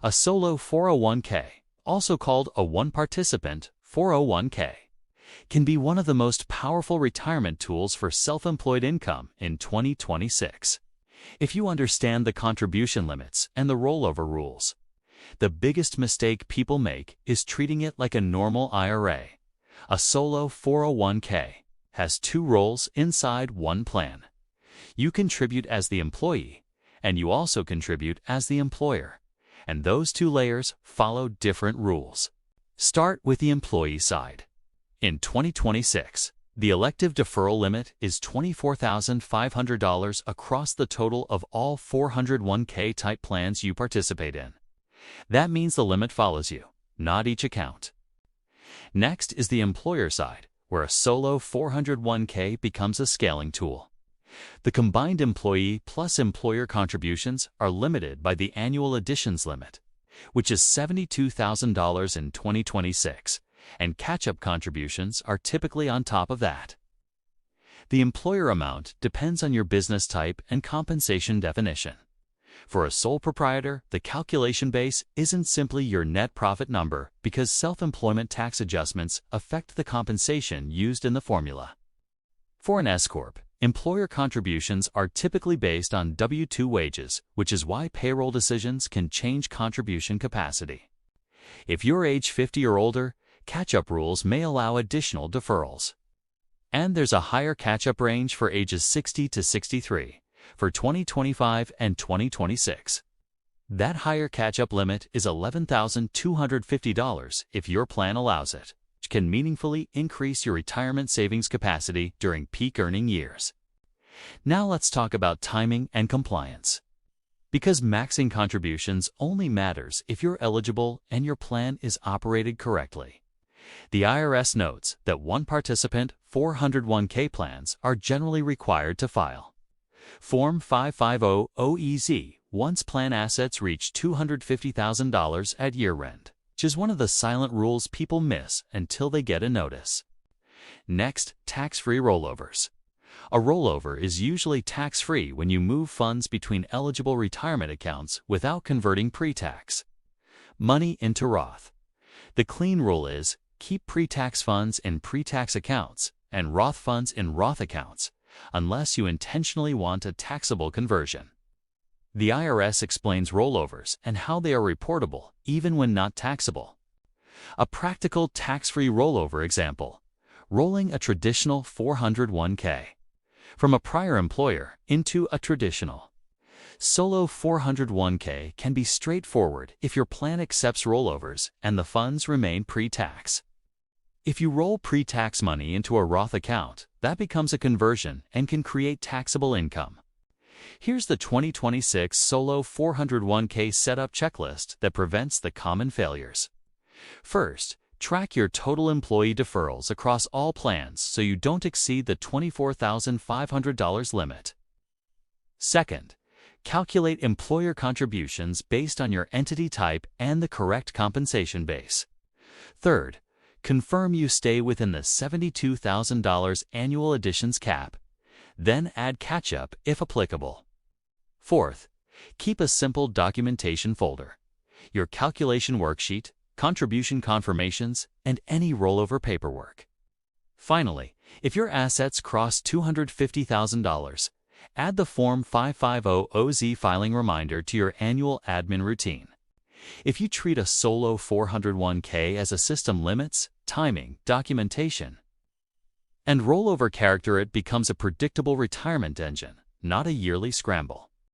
A solo 401k, also called a one-participant 401k, can be one of the most powerful retirement tools for self-employed income in 2026. If you understand the contribution limits and the rollover rules. The biggest mistake people make is treating it like a normal IRA. A solo 401k has two roles inside one plan. You contribute as the employee, and you also contribute as the employer, and those two layers follow different rules. Start with the employee side. In 2026, the elective deferral limit is $24,500 across the total of all 401k type plans you participate in. That means the limit follows you, not each account. Next is the employer side, where a solo 401k becomes a scaling tool. The combined employee plus employer contributions are limited by the annual additions limit, which is $72,000 in 2026, and catch-up contributions are typically on top of that. The employer amount depends on your business type and compensation definition. For a sole proprietor, the calculation base isn't simply your net profit number because self-employment tax adjustments affect the compensation used in the formula. For an S-corp, employer contributions are typically based on W-2 wages, which is why payroll decisions can change contribution capacity. If you're age 50 or older, catch-up rules may allow additional deferrals. And there's a higher catch-up range for ages 60 to 63. For 2025 and 2026. That higher catch-up limit is $11,250 if your plan allows it, which can meaningfully increase your retirement savings capacity during peak earning years. Now let's talk about timing and compliance. Because maxing contributions only matters if you're eligible and your plan is operated correctly. The IRS notes that one-participant 401k plans are generally required to file Form 550 OEZ once plan assets reach $250,000 at year-end, which is one of the silent rules people miss until they get a notice. Next, tax-free rollovers. A rollover is usually tax-free when you move funds between eligible retirement accounts without converting pre-tax money into Roth. The clean rule is keep pre-tax funds in pre-tax accounts and Roth funds in Roth accounts, unless you intentionally want a taxable conversion. The IRS explains rollovers and how they are reportable, even when not taxable. A practical tax-free rollover example: rolling a traditional 401k from a prior employer into a traditional solo 401k can be straightforward if your plan accepts rollovers and the funds remain pre-tax. If you roll pre-tax money into a Roth account, that becomes a conversion and can create taxable income. Here's the 2026 Solo 401k setup checklist that prevents the common failures. First, track your total employee deferrals across all plans so you don't exceed the $24,500 limit. Second, calculate employer contributions based on your entity type and the correct compensation base. Third, confirm you stay within the $72,000 annual additions cap, then add catch-up if applicable. Fourth, keep a simple documentation folder: your calculation worksheet, contribution confirmations, and any rollover paperwork. Finally, if your assets cross $250,000, add the Form 550 OZ filing reminder to your annual admin routine. If you treat a solo 401k as a system limits, timing, documentation, and rollover character, it becomes a predictable retirement engine, not a yearly scramble.